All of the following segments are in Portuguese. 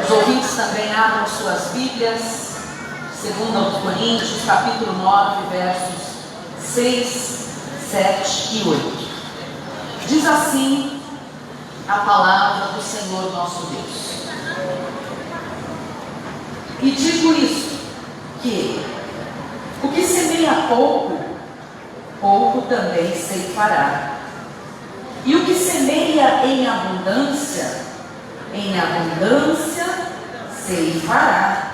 Os ouvintes também abram suas Bíblias, 2 Coríntios, capítulo 9, versos 6, 7 e 8. Diz assim a palavra do Senhor nosso Deus. E digo isto, que o que semeia pouco, pouco também ceifará. E o que semeia em abundância ceifará.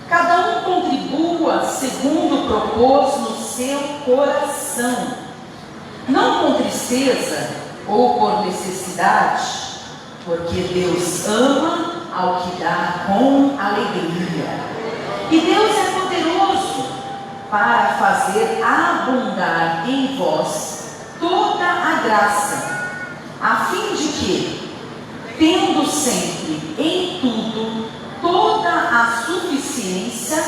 Cada um contribua segundo propôs no seu coração, não com tristeza ou por necessidade, porque Deus ama ao que dá com alegria. E Deus é poderoso para fazer abundar em vós toda a graça, a fim de que, tendo sempre em tudo toda a suficiência,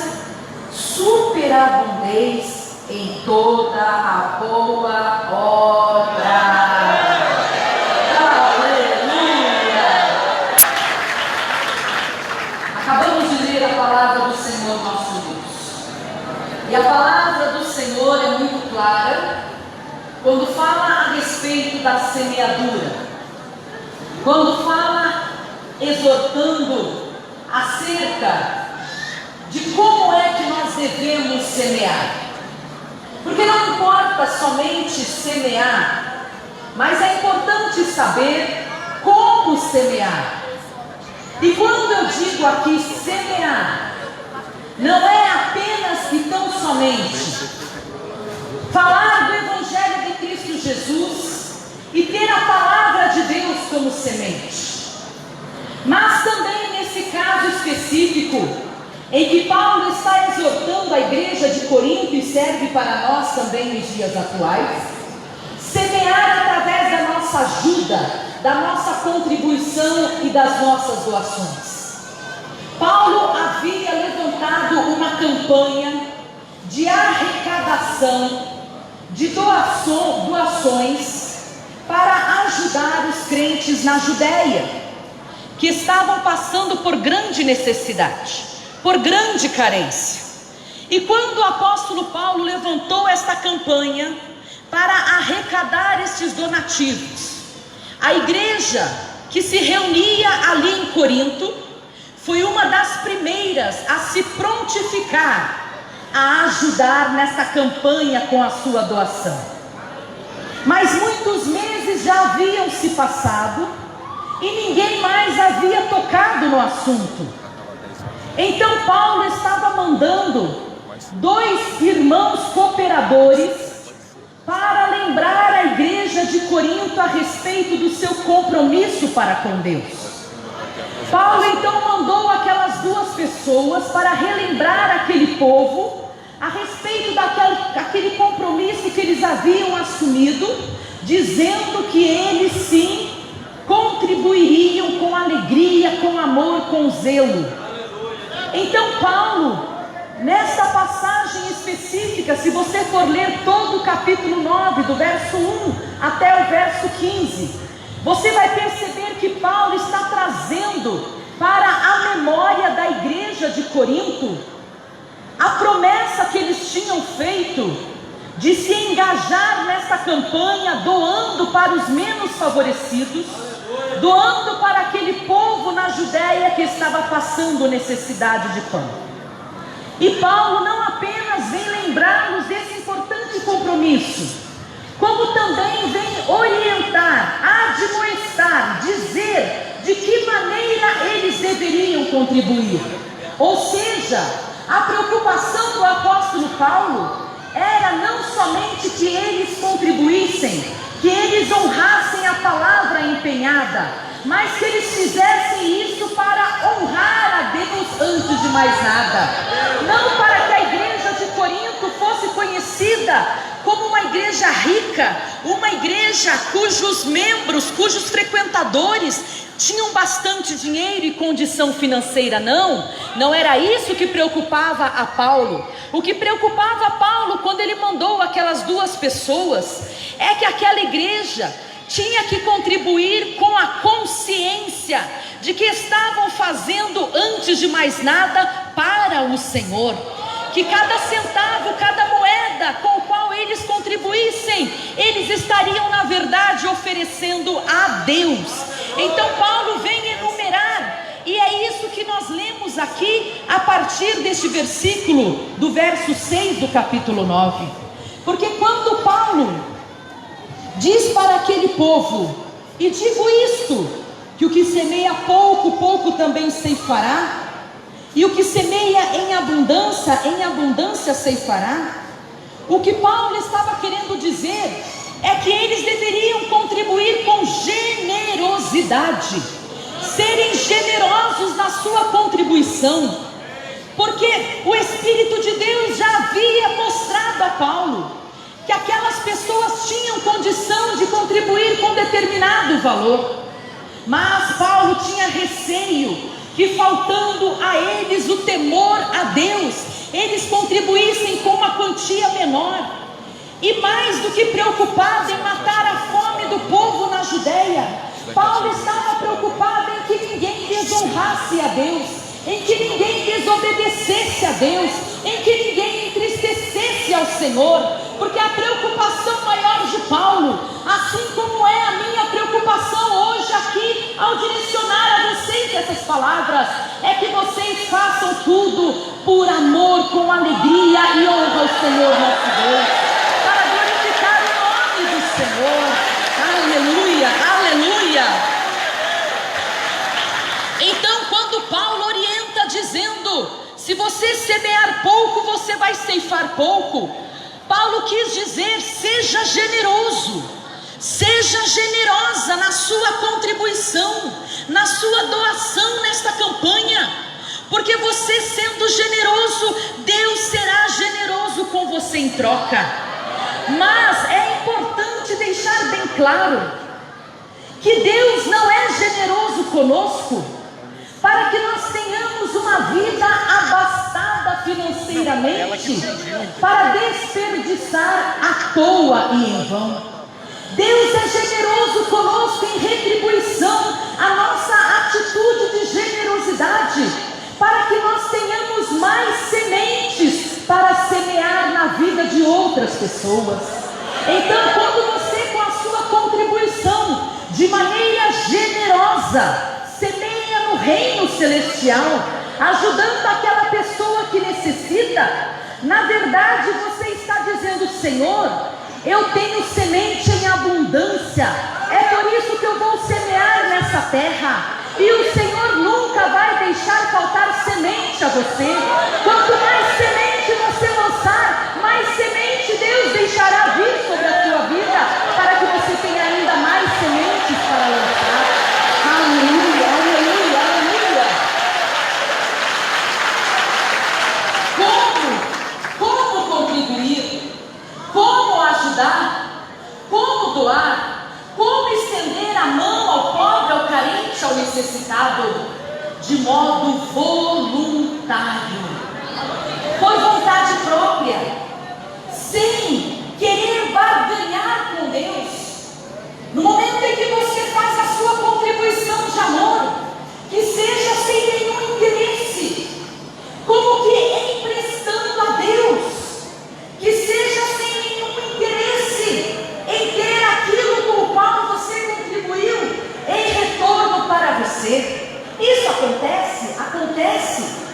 superabundeis em toda a boa obra. Aleluia! Acabamos de ler a palavra do Senhor nosso Deus. E a palavra do Senhor é muito clara quando fala a respeito da semeadura, quando fala exortando acerca de como é que nós devemos semear. Porque não importa somente semear, mas é importante saber como semear. E quando eu digo aqui semear, não é apenas e tão somente falar do Evangelho de Cristo Jesus e ter a palavra de Deus como semente, mas também nesse caso específico, em que Paulo está exortando a igreja de Corinto e serve para nós também nos dias atuais, semear através da nossa ajuda, da nossa contribuição e das nossas doações. Paulo havia levantado uma campanha de arrecadação, de doações para ajudar os crentes na Judéia, que estavam passando por grande necessidade, por grande carência. E quando o apóstolo Paulo levantou esta campanha para arrecadar estes donativos, a igreja que se reunia ali em Corinto foi uma das primeiras a se prontificar a ajudar nessa campanha com a sua doação. Mas muitos meses já haviam se passado e ninguém mais havia tocado no assunto. Então Paulo estava mandando 2 irmãos cooperadores para lembrar a igreja de Corinto a respeito do seu compromisso para com Deus. Paulo então mandou aquelas 2 pessoas para relembrar aquele povo a respeito daquele compromisso que eles haviam assumido, dizendo que eles sim contribuiriam com alegria, com amor, com zelo. Então Paulo, nessa passagem específica, se você for ler todo o capítulo 9, do verso 1 até o verso 15, você vai perceber que Paulo está trazendo para a memória da igreja de Corinto a promessa que eles tinham feito de se engajar nessa campanha, doando para os menos favorecidos, doando para aquele povo na Judéia que estava passando necessidade de pão. E Paulo não apenas vem lembrar-nos desse importante compromisso, como também vem orientar, admoestar, dizer de que maneira eles deveriam contribuir. Ou seja, a preocupação do apóstolo Paulo era não somente que eles contribuíssem, que eles honrassem a palavra empenhada, mas que eles fizessem isso para honrar a Deus antes de mais nada. Não para que a igreja de Corinto fosse conhecida como uma igreja rica, uma igreja cujos membros, cujos frequentadores tinham bastante dinheiro e condição financeira. Não era isso que preocupava a Paulo. O que preocupava a Paulo quando ele mandou aquelas 2 pessoas é que aquela igreja tinha que contribuir com a consciência de que estavam fazendo, antes de mais nada, para o Senhor. Que cada centavo, cada moeda com o qual eles contribuíssem, eles estariam na verdade oferecendo a Deus. Então Paulo vem enumerar, e é isso que nós lemos aqui a partir deste versículo, do verso 6 do capítulo 9. Porque quando Paulo diz para aquele povo, e digo isto, que o que semeia pouco, pouco também ceifará, e o que semeia em abundância ceifará. O que Paulo estava querendo dizer é que eles deveriam contribuir com generosidade, serem generosos na sua contribuição, porque o Espírito de Deus já havia mostrado a Paulo que aquelas pessoas tinham condição de contribuir com determinado valor, mas Paulo tinha receio que, faltando a eles o temor a Deus, eles contribuíssem com uma quantia menor. E mais do que preocupado em matar a fome do povo na Judéia, Paulo estava preocupado em que ninguém desonrasse a Deus, em que ninguém desobedecesse a Deus, em que ninguém entristecesse ao Senhor, porque a preocupação maior de Paulo, assim como é a minha preocupação hoje aqui, ao direcionar a vocês essas palavras, é que vocês façam tudo por amor, com alegria e honra ao Senhor nosso Deus, para glorificar o nome do Senhor. Aleluia, aleluia. Então, quando Paulo orienta dizendo, se você semear pouco, você vai ceifar pouco, Paulo quis dizer, seja generoso, seja generosa na sua contribuição, na sua doação nesta campanha, porque você sendo generoso, Deus será generoso com você em troca. Mas é importante deixar bem claro que Deus não é generoso conosco para que nós tenhamos uma vida abastada financeiramente, para desperdiçar à toa e em vão. Deus é generoso conosco em retribuição à nossa atitude de generosidade, para que nós tenhamos mais sementes para semear na vida de outras pessoas. Então, quando você, com a sua contribuição, de maneira generosa, semeia no reino celestial, ajudando aquela pessoa que necessita, na verdade você está dizendo, Senhor, eu tenho semente em abundância, é por isso que eu vou semear nessa terra, e o Senhor nunca vai deixar faltar semente a você. Quanto mais semente você lançar, mais semente Deus deixará vir sobre a sua vida, para que você tenha ainda mais sementes para lançar. Aleluia, aleluia, aleluia. Como contribuir? Como ajudar? Como doar? Como estender a mão ao pobre, ao carente, ao necessitado? De modo voluntário, por vontade própria, sem querer barganhar com Deus. No momento em que você faz a sua contribuição de amor, que seja sem nenhum interesse, como que emprestando a Deus, que seja sem nenhum interesse em ter aquilo com o qual você contribuiu em retorno para você. Isso acontece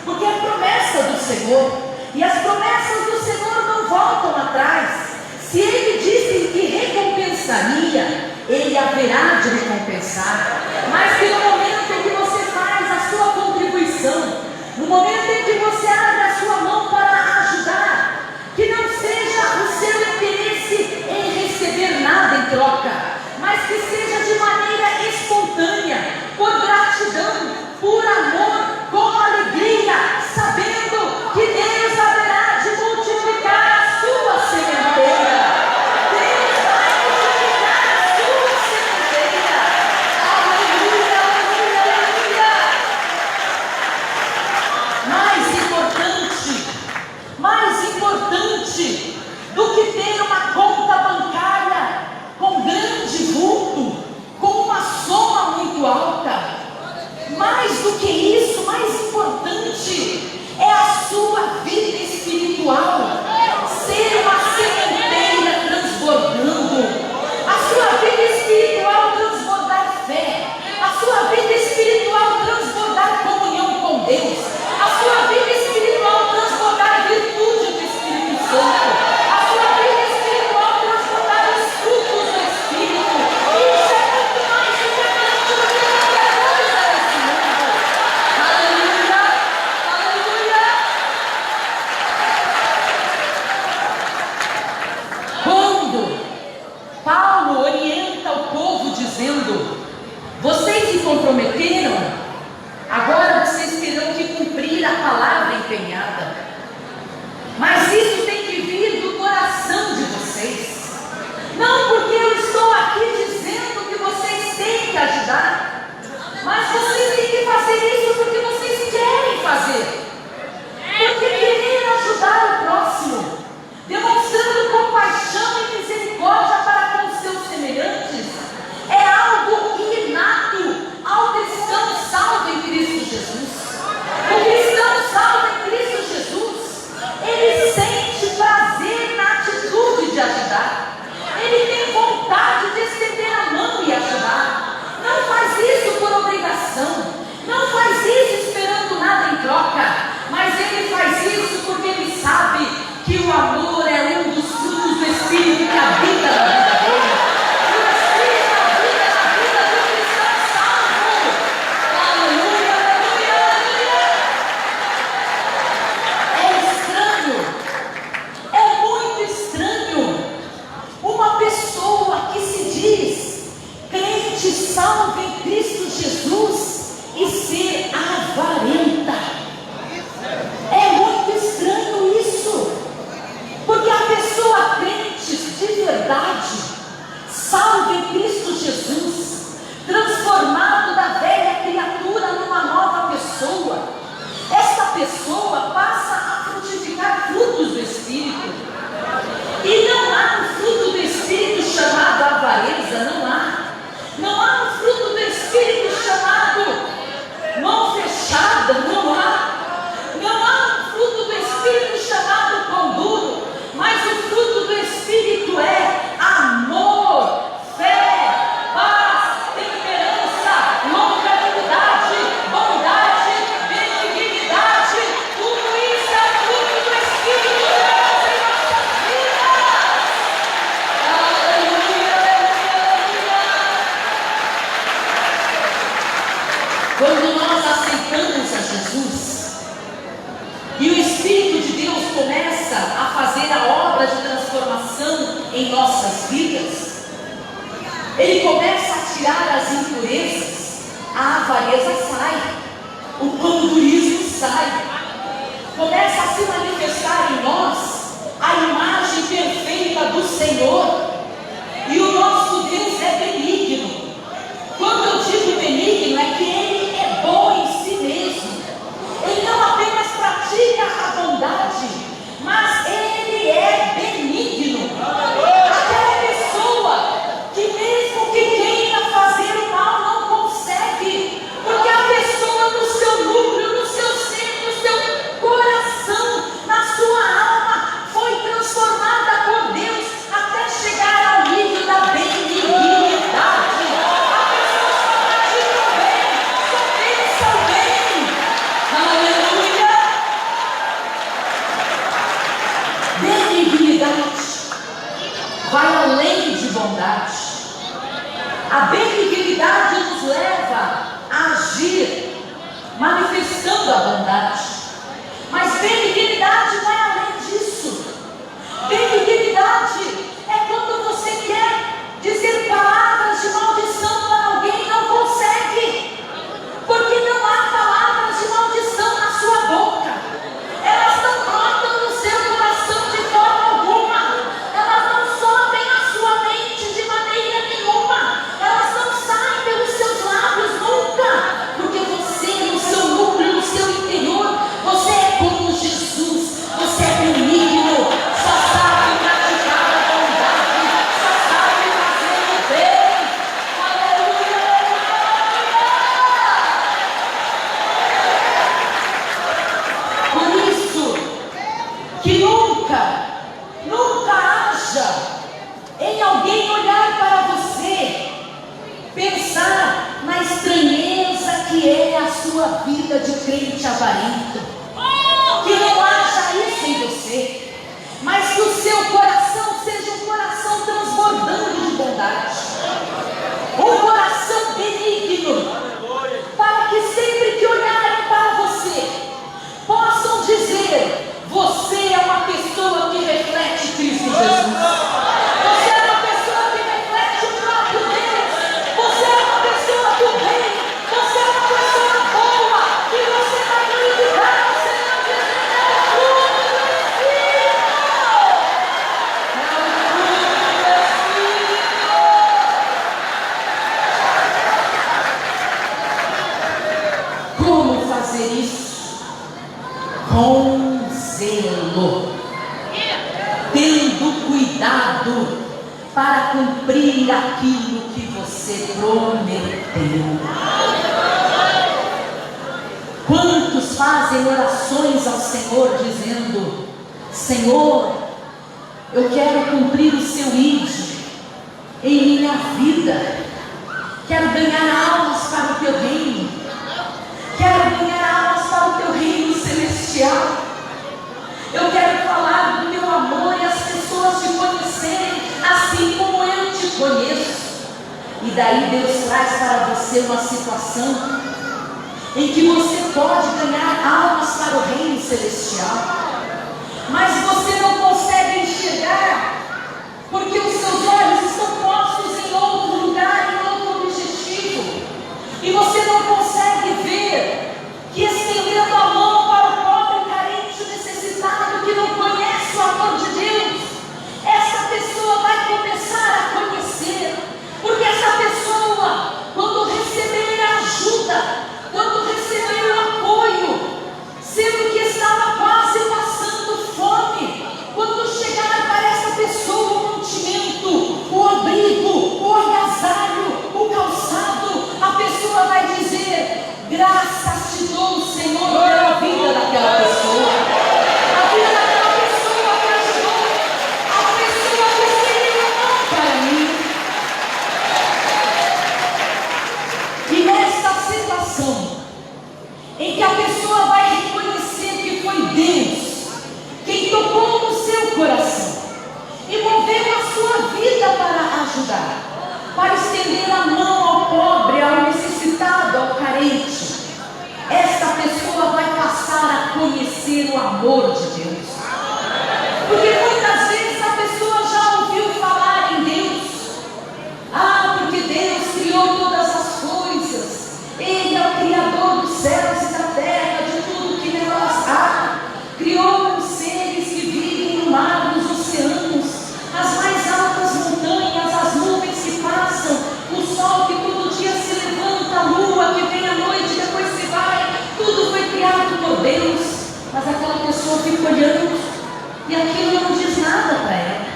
porque é promessa do Senhor, e as promessas do Senhor não voltam atrás. Se Ele disse que recompensaria, Ele haverá de recompensar. Mas que no momento em que você faz a sua contribuição, no momento em que você abre a sua mão para ajudar, que não seja o seu interesse em receber nada em troca, mas que seja de maneira espontânea, por gratidão, por amor, com alegria, sabendo que Deus haverá de multiplicar a sua sementeira. Deus vai multiplicar a sua sementeira. Aleluia, aleluia. Mais do que isso, mais importante é a sua vida espiritual ser uma sementeira transbordando, a sua vida espiritual transbordar fé, a sua vida espiritual transbordar comunhão com Deus, a sua vida espiritual transbordar virtude do Espírito Santo, a sua vida espiritual transbordar os frutos do Espírito. Isso é muito mais do que qualquer coisa nesse mundo. Aleluia, aleluia. Quando Paulo orienta o povo dizendo: vocês se comprometeram, agora vocês terão que cumprir a palavra empenhada. Mas isso tem que vir do coração de vocês. Não porque eu estou aqui dizendo que vocês têm que ajudar, mas vocês têm que fazer isso porque vocês querem fazer. Porque querer ajudar o próximo, demonstrando compaixão e misericórdia para com os seus semelhantes, é algo inato ao cristão salvo em Cristo Jesus. O cristão salvo em Cristo Jesus, ele sente prazer na atitude de ajudar. Ele tem vontade de estender a mão e ajudar. Não faz isso por obrigação, não faz isso esperando nada em troca, mas ele faz isso porque ele sabe que o amor é um dos frutos do Espírito que habita na vida dele. O Espírito habita na vida do cristão salvo. Aleluia, aleluia, aleluia. É estranho, é muito estranho uma pessoa que se diz crente salvo em Cristo Jesus e ser avarenta. É muito estranho isso, porque a pessoa crente de verdade, salvo em Cristo Jesus, transformado da velha criatura numa nova pessoa, esta pessoa passa a frutificar frutos do Espírito. E não há um fruto do Espírito chamado avareza, não há. Não há um fruto do Espírito chamado mão fechada, não há. Não há um fruto do Espírito chamado pão duro, mas o fruto do Espírito é amor, fé, paz, temperança, longanimidade, bondade, benignidade. Tudo isso é fruto do Espírito de Deus em nossas vidas. Aleluia, aleluia, aleluia. Quando nós aceitamos a Jesus e o Espírito de Deus começa a fazer a obra de transformação em nossas vidas, Ele começa a tirar as impurezas, a avareza sai, o pandurismo sai, começa a se manifestar em nós a imagem perfeita do Senhor. E o nosso Deus é benigno. Quando eu digo benigno, é que Ele é bom em si mesmo. Ele não apenas pratica a bondade, mas Ele é benigno. Aquela pessoa que mesmo que queira fazer o mal não consegue, porque a pessoa no seu núcleo, no seu ser, no seu coração, na sua alma, foi transformada por Deus até chegar ao nível da benignidade. A pessoa só pratica o bem, só pensa o bem. Aleluia! Benignidade vai além de bondade. A benignidade nos leva a agir manifestando a bondade. Mas benignidade vai além disso. Benignidade é quando você quer dizer palavras de maldição para alguém e não consegue, porque não há palavras de maldição na sua boca. Elas não brotam no seu coração de forma alguma. Elas não sobem à sua mente de maneira nenhuma. Elas não saem pelos seus lábios nunca, porque você, no seu núcleo, no seu interior, você é como Jesus. Você é benigno, só sabe praticar a sua vida de crente avarento, que não haja isso em você, mas que o seu coração seja um coração transbordando de bondade, um coração benigno, para que sempre que olharem para você, possam dizer: você é uma pessoa que reflete Cristo Jesus. Você é uma pessoa que reflete o próprio Deus. Você é uma pessoa do Rei. Você é uma pessoa boa. E você vai glorificar o Senhor dizendo: é o fruto do Espírito. Como fazer isso? Com zelo, tendo cuidado para cumprir aquilo que você prometeu. Quantos fazem orações ao Senhor dizendo: Senhor, eu quero cumprir o seu ídolo em minha vida, quero ganhar almas para o teu reino, quero ganhar almas para o teu reino celestial. Eu quero falar do teu amor e as pessoas te conhecerem assim como eu te conheço. E daí Deus traz para você uma situação em que você pode ganhar almas para o reino celestial, mas você não consegue enxergar, porque os seus olhos estão postos em outro lugar, em outro objetivo, e você não consegue ver que estendendo a mão para o pobre, carente, necessitado, que não conhece o amor de Deus, essa pessoa vai começar a conhecer, porque essa pessoa, quando receber a ajuda, quando receber o apoio, sendo que estava quase passando fome, quando chegar para essa pessoa o mantimento, o abrigo, o agasalho, o calçado, a pessoa vai dizer: graças te dou, Senhor, pela vida daquela pessoa, a vida daquela pessoa que ajudou, a pessoa que estendeu a mão para mim. E nessa situação, em que a pessoa vai reconhecer que foi Deus quem tocou no seu coração e moveu a sua vida para ajudar, para estender a mão ao pobre, ao necessitado, ao carente, esta pessoa vai passar a conhecer o amor de Deus, porque muitas vezes a pessoa já ouviu falar em Deus. Porque Deus criou todas as coisas, Ele é o Criador dos céus e da terra, de tudo que nelas há, criou os seres que vivem no mar, nos oceanos, as mais altas montanhas, as nuvens que passam, o sol que todo dia se levanta, a lua que vem à noite e depois se vai, tudo foi criado por Deus. Mas aquela pessoa fica olhando e aquilo não diz nada para ela.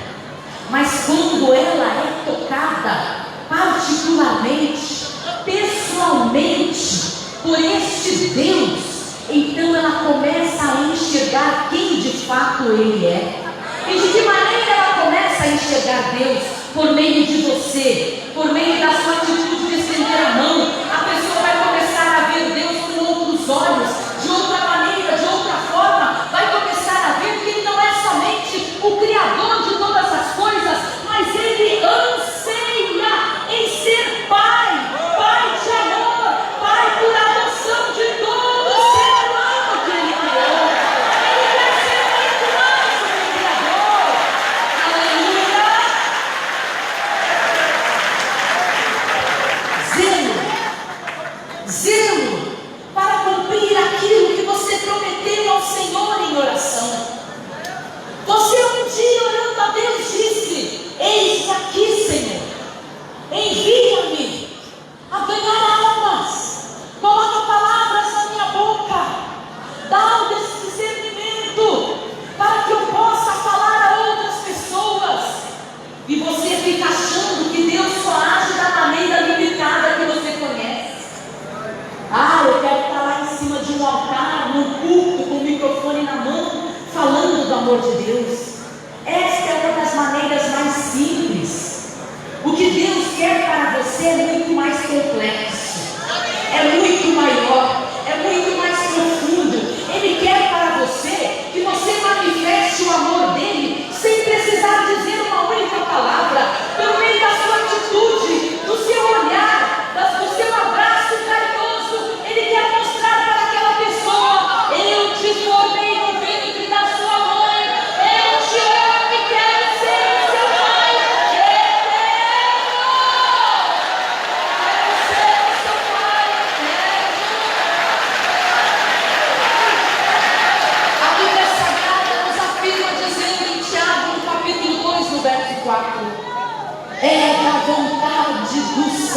Mas quando ela é tocada particularmente, pessoalmente, por este Deus, então ela começa a enxergar quem de fato Ele é. E de que maneira ela começa a enxergar Deus? Por meio de você, por meio da sua atitude de estender a mão. A pessoa vai começar a ver Deus com outros olhos, de outra maneira, de outra forma. Vai começar a ver que Ele não é somente o Criador de todas as coisas, mas Ele anseia em ser Pai, Pai de amor, Pai por adoção de todo ser humano que Ele criou. Ele quer ser muito mais do que Criador. Aleluia! Zelo para cumprir aquilo que você prometeu ao Senhor em oração. Você um dia orando a Deus disse: eis aqui, Senhor, envia-me a ganhar almas, coloca palavras na minha boca, dá o discernimento para que eu possa falar a outras pessoas. E você fica achando que Deus só age da maneira limitada que você conhece. Eu quero estar lá em cima de um altar, num culto, com o microfone na mão, falando do amor de Deus. Esta é uma das maneiras mais simples. O que Deus quer para você é muito mais complexo, é muito maior, é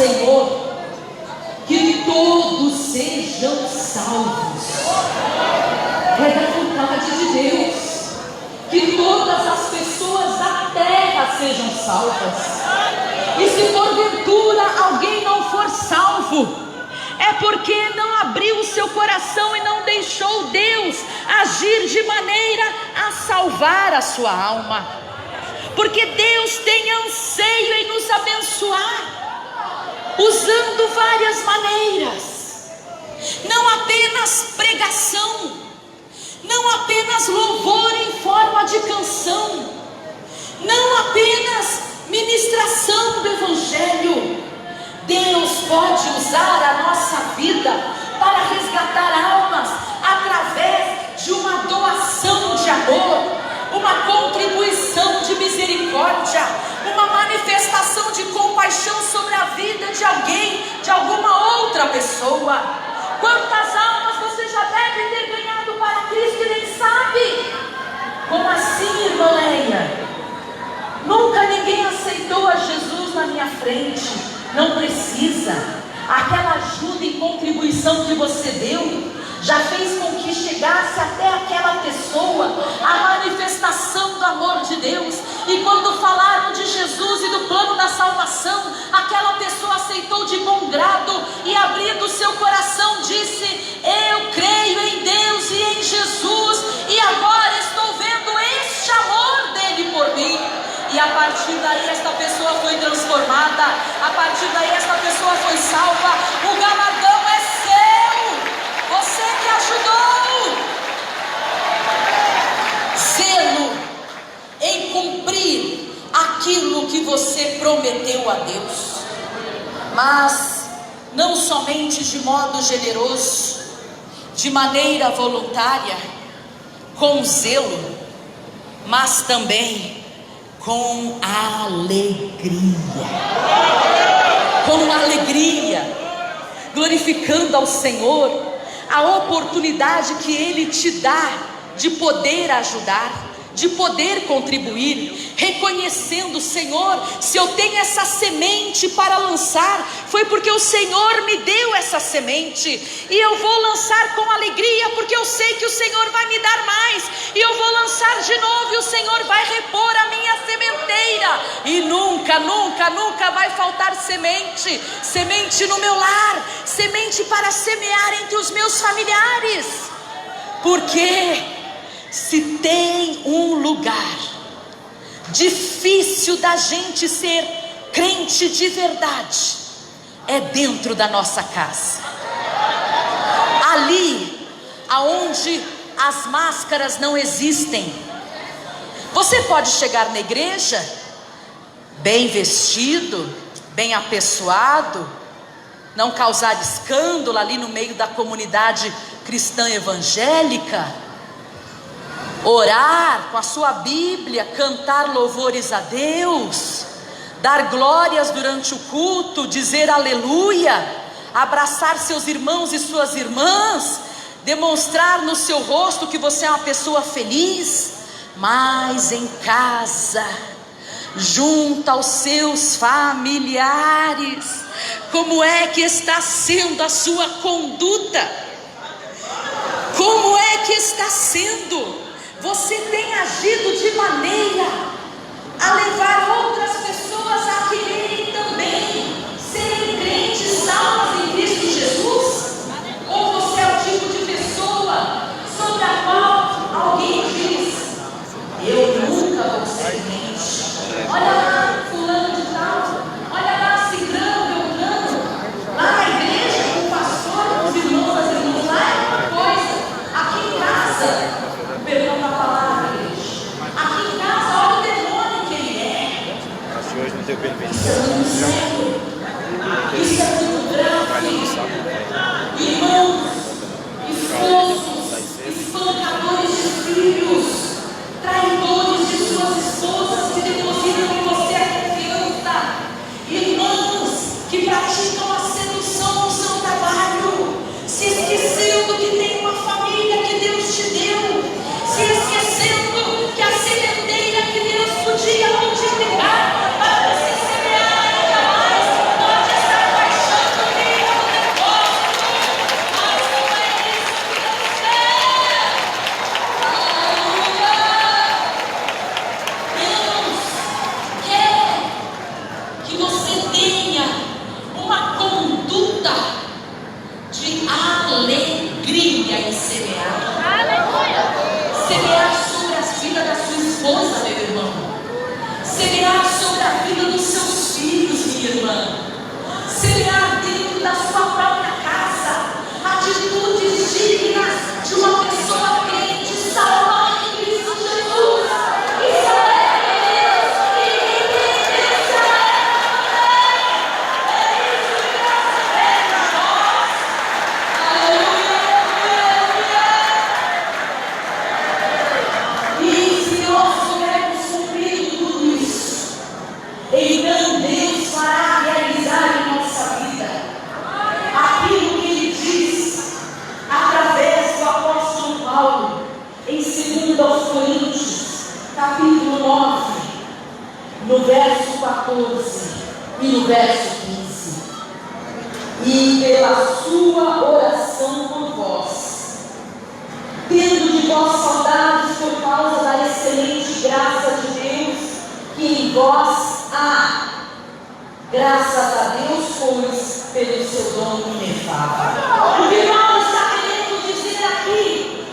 Senhor, que todos sejam salvos. É da vontade de Deus que todas as pessoas da terra sejam salvas. E se porventura alguém não for salvo, é porque não abriu o seu coração e não deixou Deus agir de maneira a salvar a sua alma. Porque Deus tem anseio em nos abençoar, usando várias maneiras. Não apenas pregação, não apenas louvor em forma de canção, não apenas ministração do Evangelho. Deus pode usar a nossa vida para resgatar almas através de uma doação de amor, uma contribuição de misericórdia, uma manifestação de compaixão sobre a vida de alguém, de alguma outra pessoa. Quantas almas você já deve ter ganhado para Cristo e nem sabe? Como assim, irmã Leia? Nunca ninguém aceitou a Jesus na minha frente. Não precisa. Aquela ajuda e contribuição que você deu já fez com que chegasse até aquela pessoa a manifestação do amor de Deus. E quando falaram de Jesus e do plano da salvação, aquela pessoa aceitou de bom grado e, abrindo seu coração, disse: eu creio em Deus e em Jesus, e agora estou vendo este amor dele por mim. E a partir daí esta pessoa foi transformada, a partir daí esta pessoa foi salva. O galardão é seu, você que ajudou. Zelo em cumprir aquilo que você prometeu a Deus, mas não somente de modo generoso, de maneira voluntária, com zelo, mas também com alegria, glorificando ao Senhor a oportunidade que Ele te dá de poder ajudar, de poder contribuir, reconhecendo: Senhor, se eu tenho essa semente para lançar, foi porque o Senhor me deu essa semente, e eu vou lançar com alegria, porque eu sei que o Senhor vai me dar mais, e eu vou lançar de novo, e o Senhor vai repor a minha sementeira, e nunca, nunca, nunca vai faltar semente, semente no meu lar, semente para semear entre os meus familiares. Porque se tem um lugar difícil da gente ser crente de verdade, é dentro da nossa casa. Ali aonde as máscaras não existem. Você pode chegar na igreja bem vestido, bem apessoado, não causar escândalo ali no meio da comunidade cristã evangélica, orar com a sua Bíblia, cantar louvores a Deus, dar glórias durante o culto, dizer aleluia, abraçar seus irmãos e suas irmãs, demonstrar no seu rosto que você é uma pessoa feliz, mas em casa, junto aos seus familiares, como é que está sendo a sua conduta? Como é que está sendo? Você tem agido de maneira a levar outras pessoas a quererem também serem crentes salvas em Cristo Jesus? Ou você é o tipo de pessoa sobre a qual alguém diz: eu nunca vou ser crente? Olha lá fulano de tal, olha lá ciclano, beltrano, lá na igreja com o pastor, com os irmãos, as irmãs, lá é uma coisa, aqui em casa, perdão da palavra, igreja, aqui em casa, olha firme aí semear. Semear sobre as vidas da sua esposa, meu irmão. Semear sobre a vida dos seus filhos, minha irmã. Semear dentro da sua própria casa atitudes dignas de uma pessoa crente, salva em Cristo Jesus. Isso é Deus. E se nós soubermos cumprir tudo isso, então Deus fará realizar em nossa vida aquilo que Ele diz através do apóstolo Paulo em 2 Coríntios, capítulo 9, no verso 14 e no verso 15. E pela sua oração por vós, tendo de vós saudades por causa da excelente graça de Deus que em vós há, graças a Deus, pois, pelo seu dom inefável. O que Paulo está querendo dizer aqui,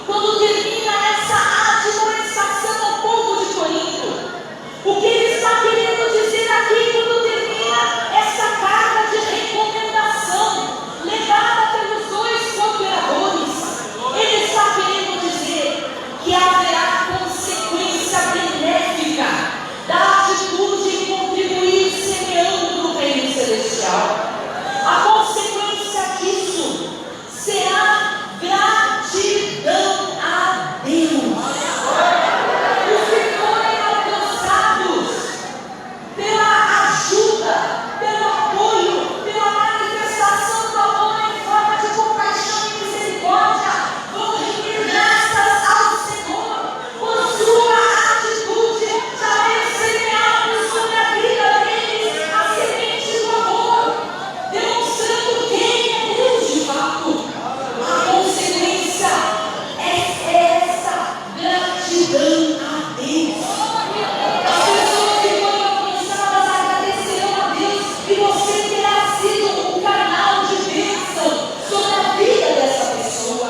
quando termina essa admoestação ao povo de Corinto, o que ele está querendo dizer aqui, quando termina essa carta de recomendação, levada pelos dois cooperadores, ele está querendo dizer que haverá consequência benéfica da atitude em contribuir semeando no reino celestial. A consequência disso será gratidão a Deus. Os que forem alcançados pela ajuda, pelo apoio, pela manifestação do amor em forma de compaixão e misericórdia, vão render graças ao Senhor por sua atitude de haver semeado sobre a vida deles a semente do amor, demonstrando quem é Deus de fato. A consequência é essa gratidão a Deus. As pessoas que foram alcançadas agradecerão a Deus e você terá sido um canal de bênção sobre a vida dessa pessoa.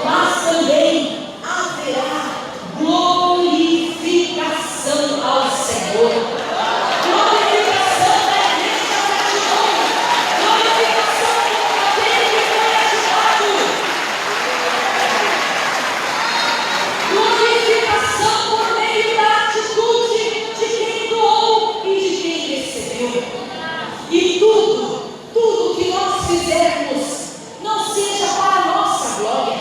Mas também haverá glorificação ao Senhor. Glorificação da igreja gratidão. Glorificação daquele que foi ajudado. Glorificação por meio da atitude de quem doou e de quem recebeu. E tudo que nós fizermos, não seja para a nossa glória.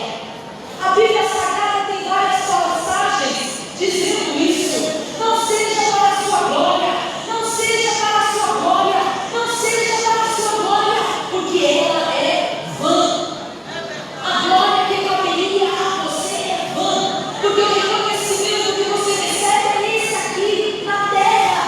A Bíblia Sagrada tem várias passagens dizendo isso. Não seja para a sua glória, não seja para a sua glória, não seja para a sua glória, porque ela é vã. A glória que caberia a você é vã, porque o reconhecimento que você recebe é esse aqui na terra,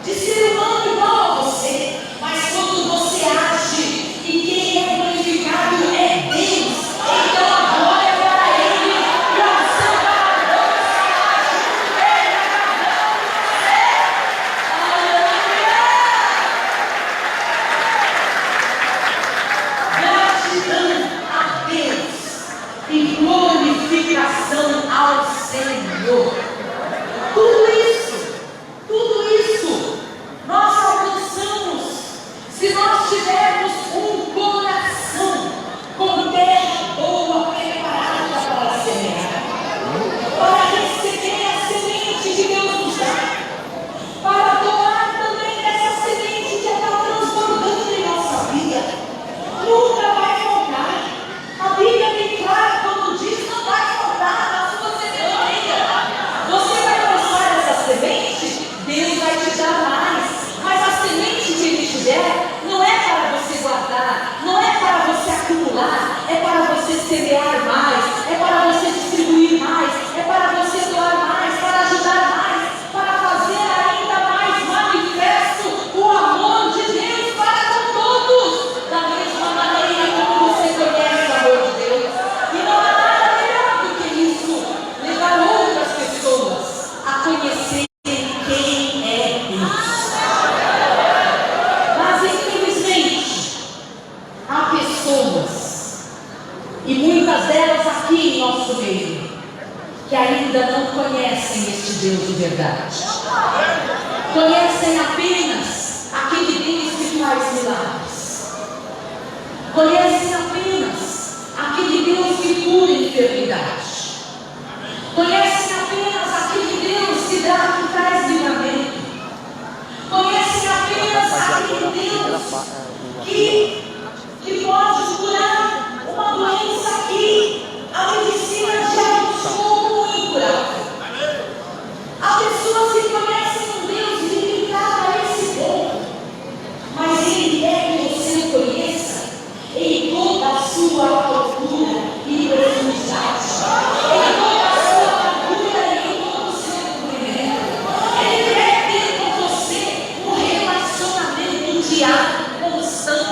de ser humano igual a você. Mas quando você age e quem é glorificado é Deus, então a glória é para Ele e a unção para Deus. Gratidão a Deus e glorificação ao Senhor. Tudo isso nós alcançamos se nós tivermos um coração com terra boa preparada para semear, para receber a semente que Deus nos dá, para doar também essa semente que está transbordando em nossa vida. Nunca vai faltar. A Bíblia tem claro quando diz: não vai faltar na sua sementeira. Você vai lançar essa semente, Deus vai te dar mais. Mas a semente que Ele te der não é para você guardar, não é para você acumular, é para você semear mais, é para você distribuir mais, é para você doar mais, para ajudar mais, para fazer ainda mais manifesto o amor de Deus para com todos, da mesma maneira como você conhece o amor de Deus. E não há nada melhor do que isso, levar outras pessoas a conhecerem quem é Deus. Mas infelizmente há pessoas, e muitas delas aqui em nosso meio que ainda não conhecem este Deus de verdade. Conhecem apenas aquele Deus que faz milagres. Conhecem apenas aquele Deus que cura enfermidade. Conhecem apenas aquele Deus que traz livramento. Conhecem apenas aquele Deus que pode curar uma doença que a medicina já buscou como incurável. Há pessoas que conhecem um Deus limitado a esse ponto, mas Ele quer que você conheça em toda a sua altura e profundidade, em toda a sua largura e em todo o seu comprimento. Ele quer ter com você um relacionamento diário, constante.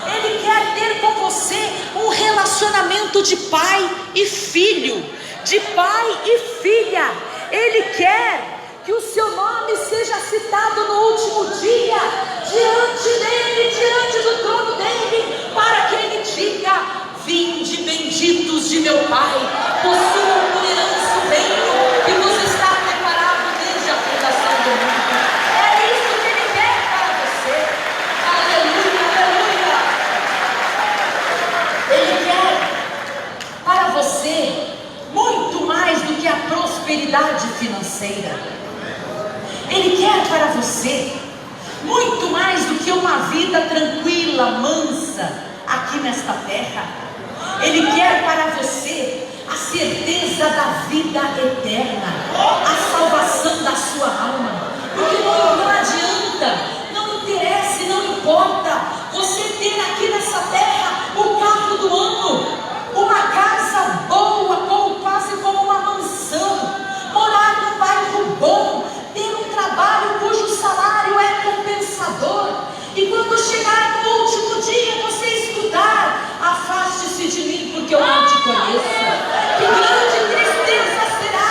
Ele quer ter com você um relacionamento de pai e filho, de pai e filha. Ele quer que o seu nome seja citado no último dia, diante dele, diante do trono dele, para que ele diga: vinde benditos de meu Pai, possuam por herança o reino que vos está preparado desde a fundação do mundo. É isso que ele quer para você. Aleluia, aleluia. Ele quer para você muito mais do que a prosperidade financeira. Ele quer para você muito mais do que uma vida tranquila, mansa aqui nesta terra. Ele quer para você a certeza da vida eterna, a salvação da sua alma. Porque não adianta, não interessa, não importa você ter aqui nessa terra o carro do ano, uma casa boa, quase como uma mansão, morar num bairro bom, ter um trabalho cujo salário é compensador, e quando chegar no último dia você escutar: afaste-se de mim porque eu não te conheço. Que grande tristeza será,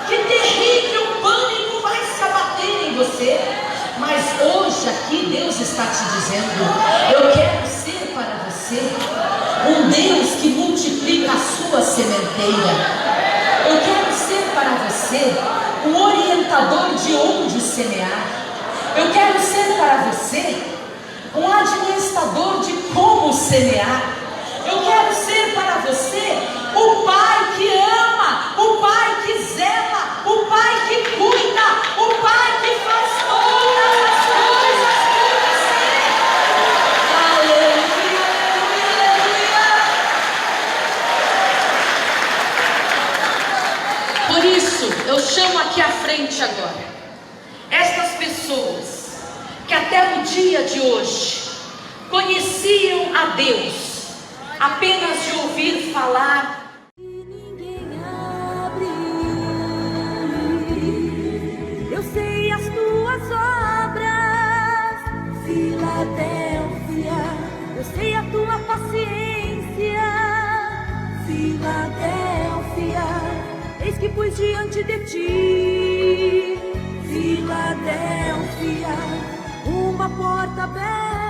que terrível pânico vai se abater em você. Mas hoje aqui Deus está te dizendo: eu quero ser para você um Deus que multiplica a sua sementeira. Eu quero ser para você um orientador de onde semear. Eu quero ser para você um administrador de como semear. Eu quero ser para você o pai que ama, o pai que zela, o pai que cuida, o pai que faz todas as coisas por você. Aleluia, aleluia. Por isso, eu chamo aqui à frente agora estas pessoas que até o dia de hoje conheciam a Deus apenas de ouvir falar. Ninguém abre. Eu sei as tuas obras, Filadélfia. Eu sei a tua paciência, Filadélfia. Eis que pus diante de ti, Filadélfia, uma porta aberta.